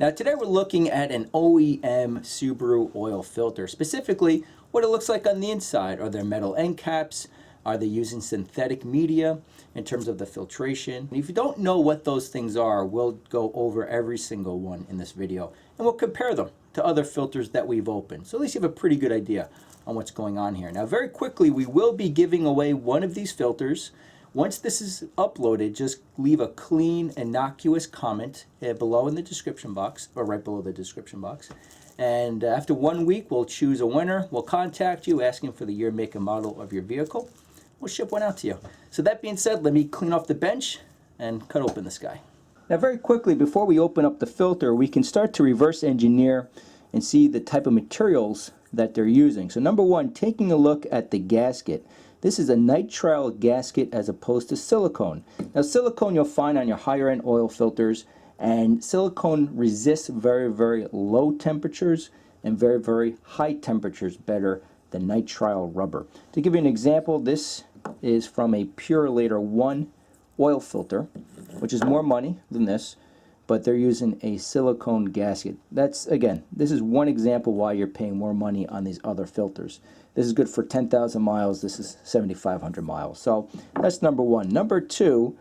Now today we're looking at an OEM Subaru oil filter, specifically what it looks like on the inside. Are there metal end caps? Are they using synthetic media in terms of the filtration? And if you don't know what those things are, we'll go over every single one in this video and we'll compare them to other filters that we've opened. So at least you have a pretty good idea on what's going on here. Now very quickly, we will be giving away one of these filters. Once this is uploaded, just leave a clean, innocuous comment below in the description box, or right below the description box. And after 1 week, we'll choose a winner. We'll contact you asking for the year, make, and model of your vehicle. We'll ship one out to you. So that being said, let me clean off the bench and cut open this guy. Now very quickly, before we open up the filter, we can start to reverse engineer and see the type of materials that they're using. So number one, taking a look at the gasket. This is a nitrile gasket as opposed to silicone. Now silicone you'll find on your higher end oil filters, and silicone resists very, very low temperatures and very, very high temperatures better than nitrile rubber. To give you an example, this is from a Purolator 1 oil filter, which is more money than this, but they're using a silicone gasket. That's, again, this is one example why you're paying more money on these other filters. This is good for 10,000 miles. This is 7,500 miles. So that's number one. Number two,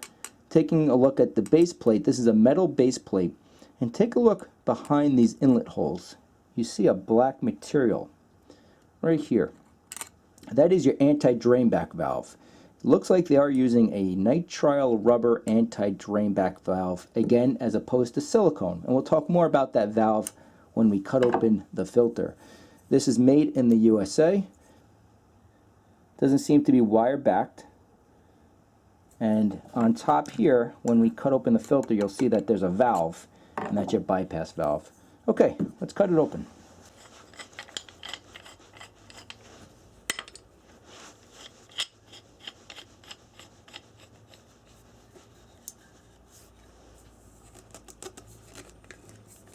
taking a look at the base plate. This is a metal base plate. And take a look behind these inlet holes. You see a black material right here. That is your anti-drain back valve. It looks like they are using a nitrile rubber anti-drain back valve, again, as opposed to silicone. And we'll talk more about that valve when we cut open the filter. This is made in the USA. Doesn't seem to be wire backed. And on top here, when we cut open the filter, you'll see that there's a valve, and that's your bypass valve. Okay, let's cut it open.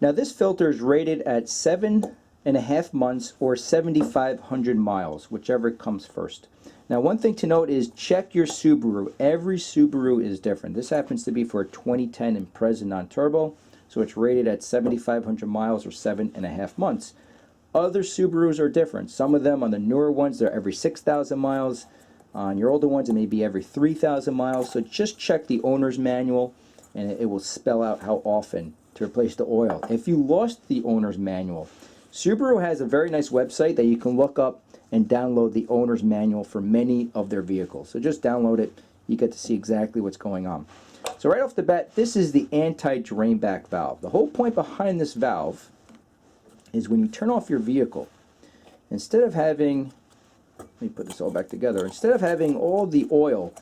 Now this filter is rated at 7.5 months or 7,500 miles, whichever comes first. Now one thing to note is check your Subaru. Every Subaru is different. This happens to be for a 2010 Impreza non-turbo, so it's rated at 7,500 miles or 7.5 months. Other Subarus are different. Some of them, on the newer ones, they're every 6,000 miles. On your older ones, it may be every 3,000 miles. So just check the owner's manual, and it will spell out how often to replace the oil. If you lost the owner's manual, Subaru has a very nice website that you can look up and download the owner's manual for many of their vehicles. So just download it. You get to see exactly what's going on. So right off the bat, this is the anti-drain back valve. The whole point behind this valve is when you turn off your vehicle, instead of having, let me put this all back together, instead of having all the oil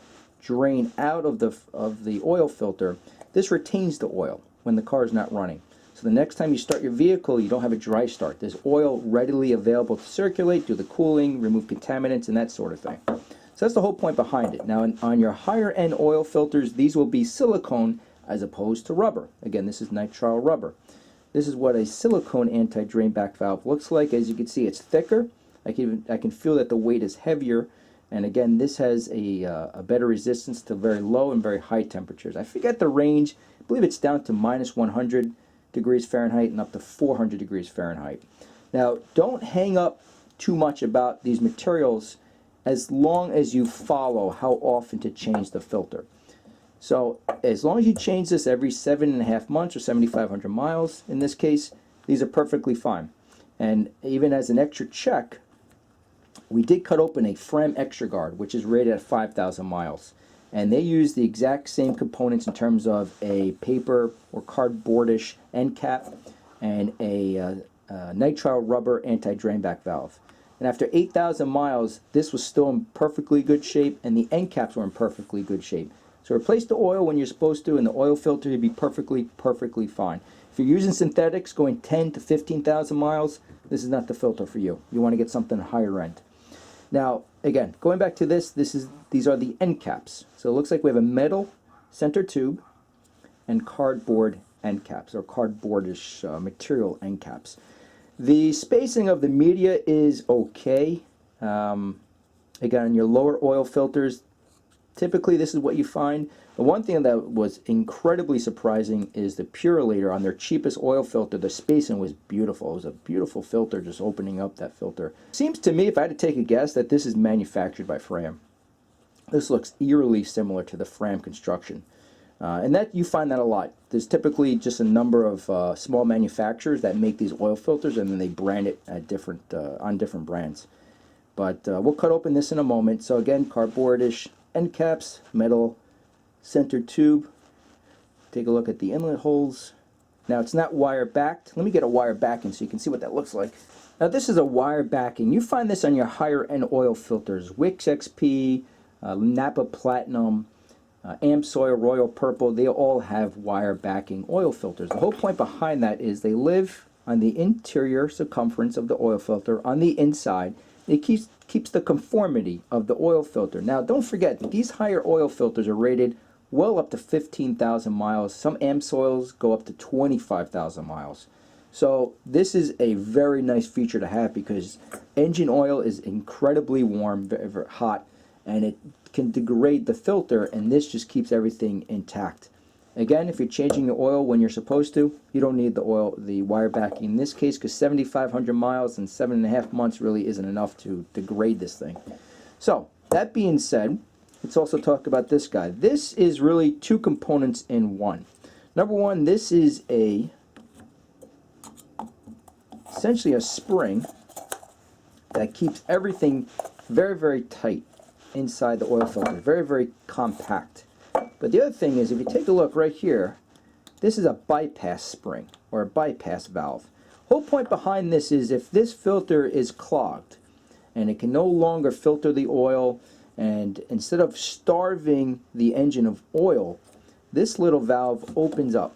drain out of the oil filter, this retains the oil when the car is not running. So the next time you start your vehicle, you don't have a dry start. There's oil readily available to circulate, do the cooling, remove contaminants, and that sort of thing. So that's the whole point behind it. Now on your higher end oil filters, these will be silicone as opposed to rubber. Again, this is nitrile rubber. This is what a silicone anti-drain back valve looks like. As you can see, it's thicker. I can feel that the weight is heavier. And again, this has a better resistance to very low and very high temperatures. I forget the range. I believe it's down to minus 100 degrees Fahrenheit and up to 400 degrees Fahrenheit. Now, don't hang up too much about these materials as long as you follow how often to change the filter. So as long as you change this every 7.5 months or 7,500 miles, in this case, these are perfectly fine. And even as an extra check, we did cut open a Frem Extra Guard, which is rated at 5,000 miles. And they use the exact same components in terms of a paper or cardboardish end cap and a nitrile rubber anti-drain back valve. And after 8,000 miles, this was still in perfectly good shape, and the end caps were in perfectly good shape. So replace the oil when you're supposed to, and the oil filter will be perfectly fine. If you're using synthetics going 10 to 15,000 miles, this is not the filter for you. You want to get something higher end. Now, again, going back to these are the end caps. So it looks like we have a metal center tube and cardboard end caps, or cardboardish material end caps. The spacing of the media is okay. Again, on your lower oil filters, typically this is what you find. The one thing that was incredibly surprising is the Purolator on their cheapest oil filter. The spacing was beautiful. It was a beautiful filter, just opening up that filter. Seems to me, if I had to take a guess, that this is manufactured by Fram. This looks eerily similar to the Fram construction. And that you find that a lot. There's typically just a number of small manufacturers that make these oil filters, and then they brand it at on different brands. But we'll cut open this in a moment. So again, cardboardish end caps, metal center tube. Take a look at the inlet holes. Now it's not wire backed. Let me get a wire backing so you can see what that looks like. Now this is a wire backing. You find this on your higher end oil filters. Wix XP, Napa Platinum, Amsoil, Royal Purple, they all have wire backing oil filters. The whole point behind that is they live on the interior circumference of the oil filter on the inside. It keeps the conformity of the oil filter. Now don't forget that these higher oil filters are rated well up to 15,000 miles. Some Amsoils go up to 25,000 miles. So this is a very nice feature to have because engine oil is incredibly warm, very, very hot, and it can degrade the filter, and this just keeps everything intact. Again, if you're changing your oil when you're supposed to, you don't need the wire backing in this case, because 7,500 miles and 7.5 months really isn't enough to degrade this thing. So that being said, let's also talk about this guy. This is really two components in one. Number one, this is essentially a spring that keeps everything very, very tight inside the oil filter, very, very compact. But the other thing is, if you take a look right here, this is a bypass spring or a bypass valve. Whole point behind this is if this filter is clogged and it can no longer filter the oil, and instead of starving the engine of oil, this little valve opens up.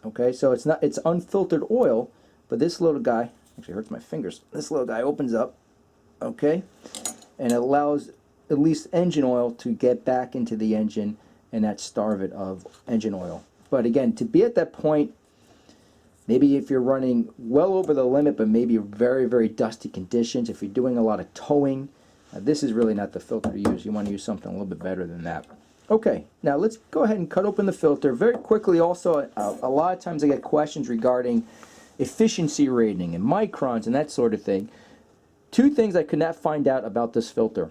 Okay, so it's unfiltered oil, but this little guy actually hurts my fingers. This little guy opens up, okay, and it allows at least engine oil to get back into the engine and not starve it of engine oil. But again, to be at that point, maybe if you're running well over the limit, but maybe very, very dusty conditions, if you're doing a lot of towing, this is really not the filter to use. You want to use something a little bit better than that. Okay, now let's go ahead and cut open the filter. Very quickly also, a lot of times I get questions regarding efficiency rating and microns and that sort of thing. Two things I could not find out about this filter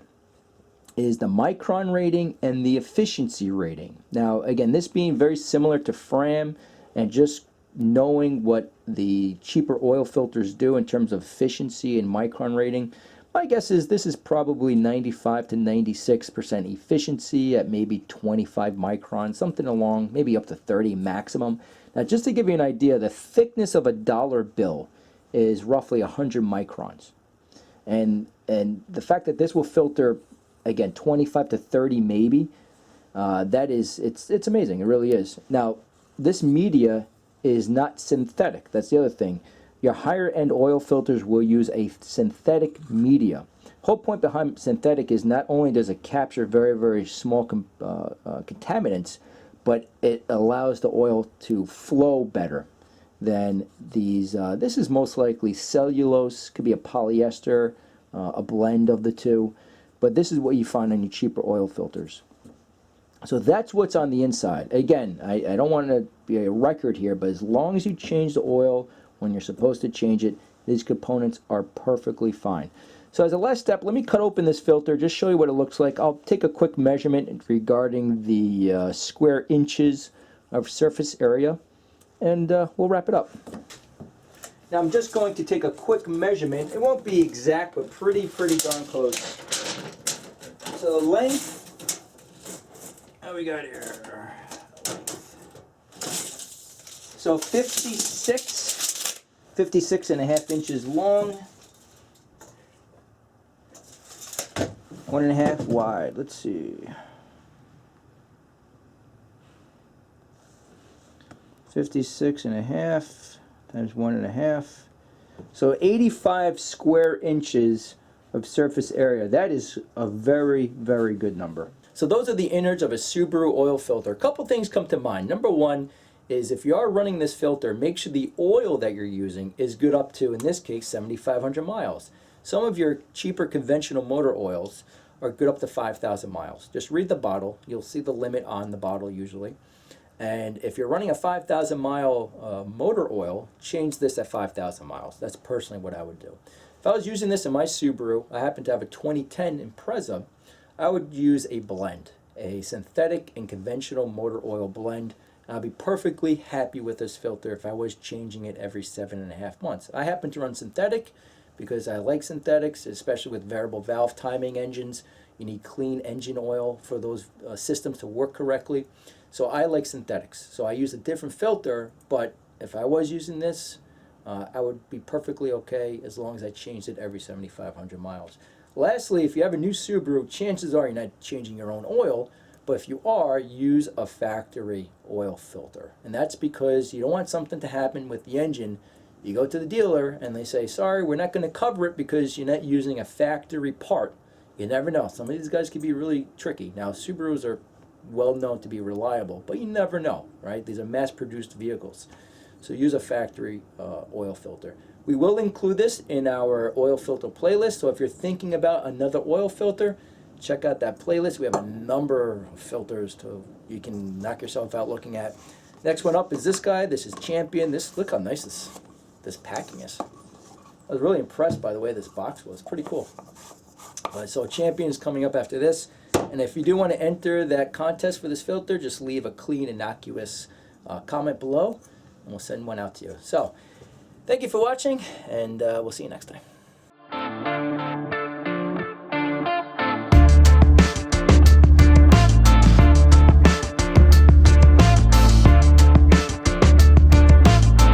is the micron rating and the efficiency rating. Now again, this being very similar to Fram and just knowing what the cheaper oil filters do in terms of efficiency and micron rating, my guess is this is probably 95 to 96% efficiency at maybe 25 microns, something along, maybe up to 30 maximum. Now just to give you an idea, the thickness of a dollar bill is roughly 100 microns. And the fact that this will filter, again, 25 to 30 maybe, it's amazing. It really is. Now, this media is not synthetic. That's the other thing. Your higher end oil filters will use a synthetic media. Whole point behind synthetic is not only does it capture very, very small contaminants, but it allows the oil to flow better than these. This is most likely cellulose, could be a polyester, a blend of the two, but this is what you find on your cheaper oil filters. So that's what's on the inside. Again, I don't want to be a record here, but as long as you change the oil when you're supposed to change it, these components are perfectly fine. So as a last step, let me cut open this filter, just show you what it looks like. I'll take a quick measurement regarding the square inches of surface area, and we'll wrap it up. Now I'm just going to take a quick measurement. It won't be exact, but pretty darn close. So the length, how we got here? So 56.5 inches long, 1.5 wide. Let's see. 56.5 times 1.5. So 85 square inches of surface area. That is a very, very good number. So those are the innards of a Subaru oil filter. A couple things come to mind. Number one is if you are running this filter, make sure the oil that you're using is good up to, in this case, 7,500 miles. Some of your cheaper conventional motor oils are good up to 5,000 miles. Just read the bottle. You'll see the limit on the bottle usually. And if you're running a 5,000 mile motor oil, change this at 5,000 miles. That's personally what I would do. If I was using this in my Subaru, I happen to have a 2010 Impreza, I would use a blend, a synthetic and conventional motor oil blend. I'd be perfectly happy with this filter if I was changing it every 7.5 months. I happen to run synthetic because I like synthetics, especially with variable valve timing engines. You need clean engine oil for those systems to work correctly. So I like synthetics. So I use a different filter, but if I was using this, I would be perfectly okay as long as I changed it every 7,500 miles. Lastly, if you have a new Subaru, chances are you're not changing your own oil, but if you are, use a factory oil filter. And that's because you don't want something to happen with the engine. You go to the dealer and they say, sorry, we're not going to cover it because you're not using a factory part. You never know. Some of these guys can be really tricky. Now, Subarus are well known to be reliable, but you never know, right? These are mass-produced vehicles. So use a factory oil filter. We will include this in our oil filter playlist, so if you're thinking about another oil filter, check out that playlist. We have a number of filters you can knock yourself out looking at. Next one up is this guy. This is Champion. Look how nice this packing is. I was really impressed by the way this box was. Pretty cool. So Champion is coming up after this. And if you do want to enter that contest for this filter, just leave a clean, innocuous comment below, and we'll send one out to you. So, thank you for watching, and we'll see you next time.